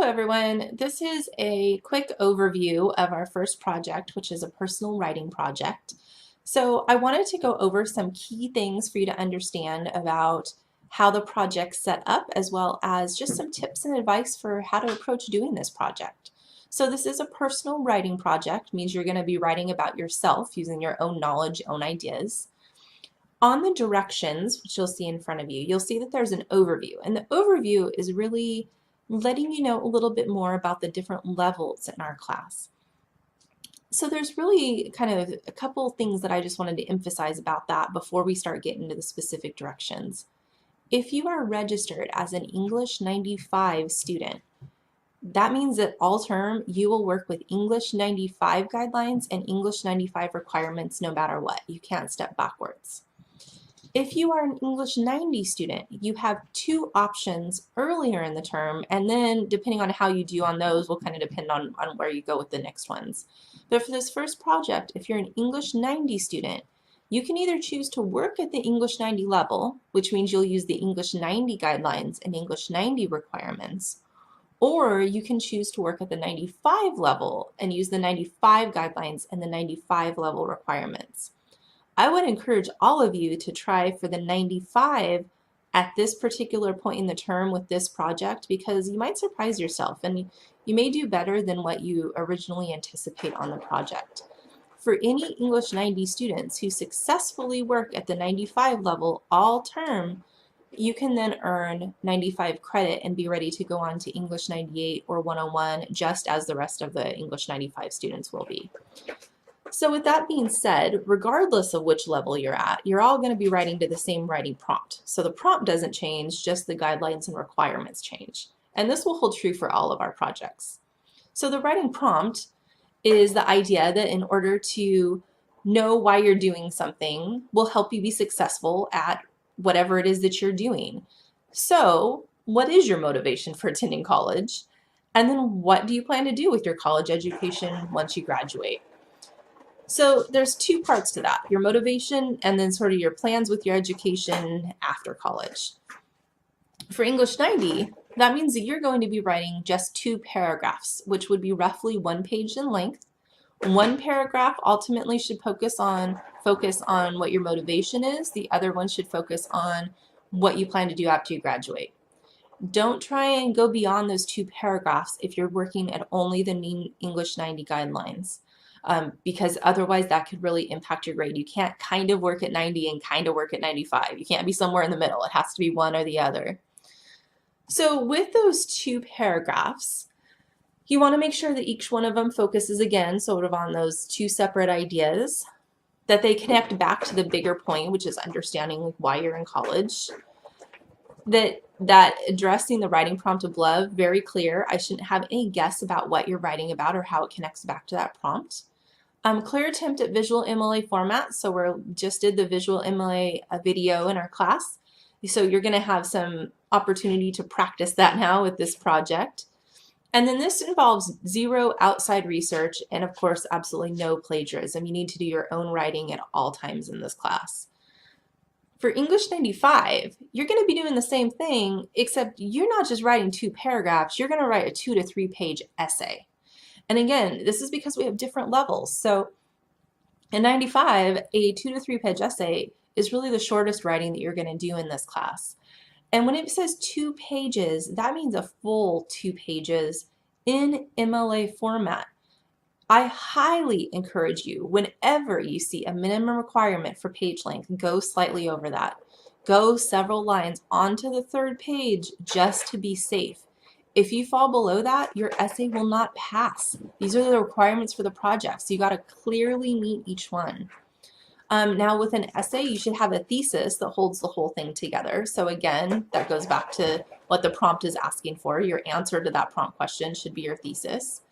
Hello everyone, this is a quick overview of our first project, which is a personal writing project. So I wanted to go over some key things for you to understand about how the project's set up, as well as just some tips and advice for how to approach doing this project. So this is a personal writing project, means you're going to be writing about yourself using your own knowledge, own ideas. On the directions, which you'll see in front of you, you'll see that there's an overview, and the overview is really letting you know a little bit more about the different levels in our class. So there's really kind of a couple things that I just wanted to emphasize about that before we start getting into the specific directions. If you are registered as an English 95 student, that means that all term you will work with English 95 guidelines and English 95 requirements no matter what. You can't step backwards. If you are an English 90 student, you have two options earlier in the term, and then depending on how you do on those will kind of depend on where you go with the next ones. But for this first project, if you're an English 90 student, you can either choose to work at the English 90 level, which means you'll use the English 90 guidelines and English 90 requirements, or you can choose to work at the 95 level and use the 95 guidelines and the 95 level requirements. I would encourage all of you to try for the 95 at this particular point in the term with this project, because you might surprise yourself and you may do better than what you originally anticipate on the project. For any English 90 students who successfully work at the 95 level all term, you can then earn 95 credit and be ready to go on to English 98 or 101, just as the rest of the English 95 students will be. So with that being said, regardless of which level you're at, you're all going to be writing to the same writing prompt. So the prompt doesn't change, just the guidelines and requirements change. And this will hold true for all of our projects. So the writing prompt is the idea that in order to know why you're doing something will help you be successful at whatever it is that you're doing. So what is your motivation for attending college? And then what do you plan to do with your college education once you graduate? So there's two parts to that, your motivation and then sort of your plans with your education after college. For English 90, that means that you're going to be writing just 2 paragraphs, which would be roughly 1 page in length. One paragraph ultimately should focus on what your motivation is. The other one should focus on what you plan to do after you graduate. Don't try and go beyond those 2 paragraphs if you're working at only the English 90 guidelines. Because otherwise that could really impact your grade. You can't kind of work at 90 and kind of work at 95. You can't be somewhere in the middle. It has to be one or the other. So with those 2 paragraphs, you want to make sure that each one of them focuses again sort of on those 2 separate ideas, that they connect back to the bigger point, which is understanding why you're in college, that addressing the writing prompt above, very clear. I shouldn't have any guess about what you're writing about or how it connects back to that prompt. Clear attempt at visual MLA format. So we just did the visual MLA video in our class. So you're going to have some opportunity to practice that now with this project. And then this involves 0 outside research and of course absolutely no plagiarism. You need to do your own writing at all times in this class. For English 95, you're going to be doing the same thing, except you're not just writing 2 paragraphs, you're going to write a 2 to 3 page essay. And again, this is because we have different levels. So in 95, a 2 to 3 page essay is really the shortest writing that you're going to do in this class. And when it says 2 pages, that means a full 2 pages in MLA format. I highly encourage you, whenever you see a minimum requirement for page length, go slightly over that. Go several lines onto the 3rd page just to be safe. If you fall below that, your essay will not pass. These are the requirements for the project, so you got to clearly meet each one. Now with an essay, you should have a thesis that holds the whole thing together. So again, that goes back to what the prompt is asking for. Your answer to that prompt question should be your thesis.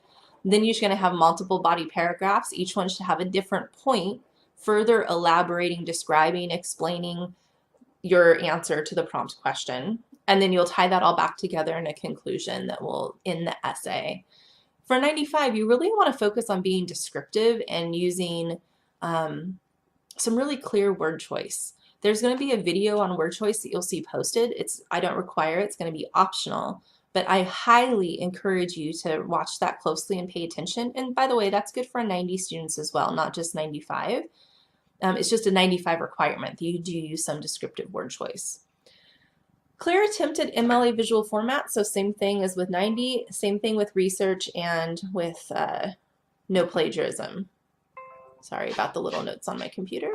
Then you're going to have multiple body paragraphs. Each one should have a different point, further elaborating, describing, explaining your answer to the prompt question. And then you'll tie that all back together in a conclusion that will end the essay. For 95, you really want to focus on being descriptive and using some really clear word choice. There's going to be a video on word choice that you'll see posted. I don't require it. It's going to be optional. but I highly encourage you to watch that closely and pay attention. And by the way, that's good for 90 students as well, not just 95. It's just a 95 requirement that you do use some descriptive word choice. Clear attempt at MLA visual format, so same thing as with 90, same thing with research and with no plagiarism. Sorry about the little notes on my computer.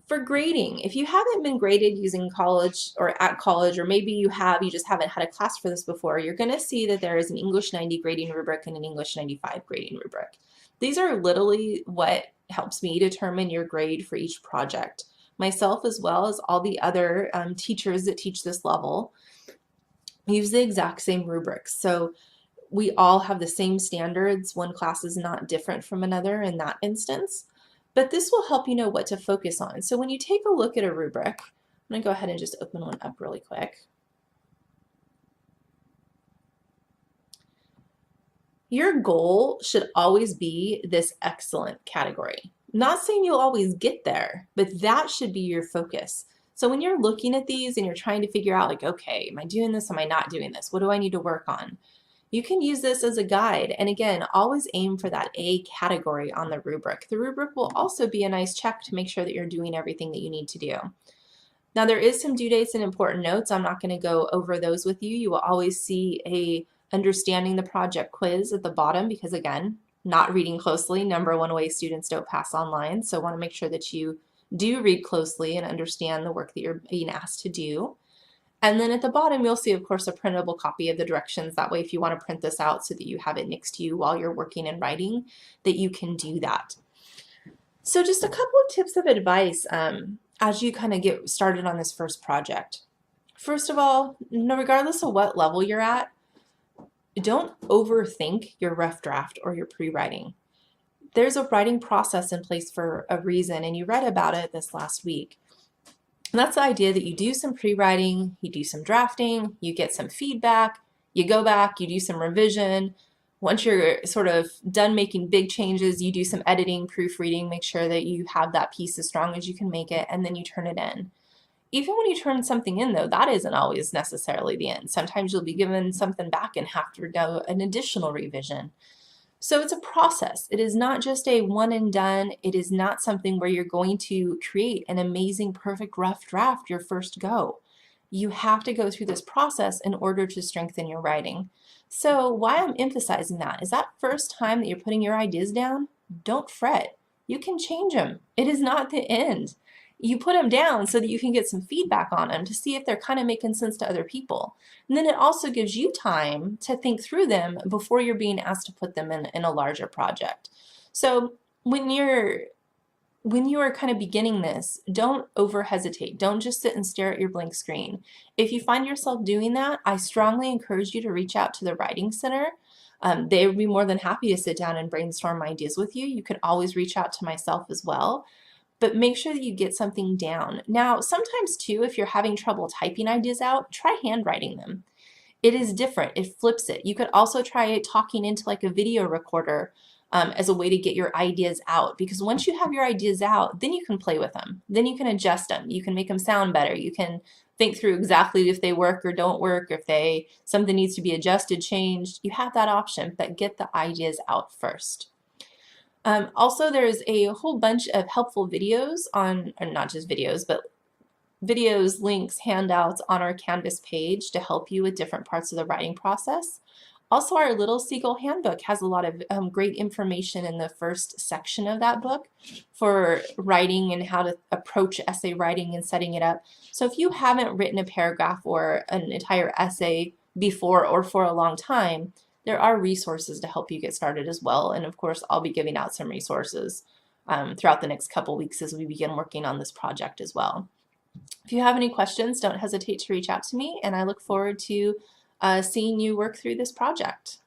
For grading, if you haven't been graded using college or at college, or maybe you have, you just haven't had a class for this before, you're going to see that there is an English 90 grading rubric and an English 95 grading rubric. These are literally what helps me determine your grade for each project. Myself, as well as all the other teachers that teach this level, use the exact same rubrics. So we all have the same standards. One class is not different from another in that instance. But this will help you know what to focus on. So when you take a look at a rubric, I'm going to go ahead and just open one up really quick. Your goal should always be this excellent category. Not saying you'll always get there, but that should be your focus. So when you're looking at these and you're trying to figure out like, okay, am I doing this? Am I not doing this? What do I need to work on? You can use this as a guide. And again, always aim for that A category on the rubric. The rubric will also be a nice check to make sure that you're doing everything that you need to do. Now there is some due dates and important notes. I'm not going to go over those with you. You will always see a understanding the project quiz at the bottom because again, not reading closely, #1 way students don't pass online. So I want to make sure that you do read closely and understand the work that you're being asked to do. And then at the bottom, you'll see, of course, a printable copy of the directions. That way, if you want to print this out so that you have it next to you while you're working and writing, that you can do that. So just a couple of tips of advice as you kind of get started on this first project. First of all, regardless of what level you're at, don't overthink your rough draft or your pre-writing. There's a writing process in place for a reason, and you read about it this last week. And that's the idea that you do some pre-writing, you do some drafting, you get some feedback, you go back, you do some revision. Once you're sort of done making big changes, you do some editing, proofreading, make sure that you have that piece as strong as you can make it, and then you turn it in. Even when you turn something in, though, that isn't always necessarily the end. Sometimes you'll be given something back and have to do an additional revision. So it's a process. It is not just a one and done. It is not something where you're going to create an amazing, perfect rough draft your first go. You have to go through this process in order to strengthen your writing. So why I'm emphasizing that is that first time that you're putting your ideas down, don't fret. You can change them. It is not the end. You put them down so that you can get some feedback on them to see if they're kind of making sense to other people. And then it also gives you time to think through them before you're being asked to put them in a larger project. So when you are kind of beginning this, don't over hesitate. Don't just sit and stare at your blank screen. If you find yourself doing that, I strongly encourage you to reach out to the Writing Center. They would be more than happy to sit down and brainstorm ideas with you. You could always reach out to myself as well. But make sure that you get something down. Now, sometimes too, if you're having trouble typing ideas out, try handwriting them. It is different. It flips it. You could also try talking into like a video recorder as a way to get your ideas out, because once you have your ideas out, then you can play with them. Then you can adjust them. You can make them sound better. You can think through exactly if they work or don't work, if something needs to be adjusted, changed. You have that option, but get the ideas out first. Also, there's a whole bunch of helpful videos on, or not just videos, but videos, links, handouts on our Canvas page to help you with different parts of the writing process. Also, our Little Seagull Handbook has a lot of great information in the first section of that book for writing and how to approach essay writing and setting it up. So if you haven't written a paragraph or an entire essay before or for a long time, there are resources to help you get started as well. And of course, I'll be giving out some resources throughout the next couple weeks as we begin working on this project as well. If you have any questions, don't hesitate to reach out to me, and I look forward to seeing you work through this project.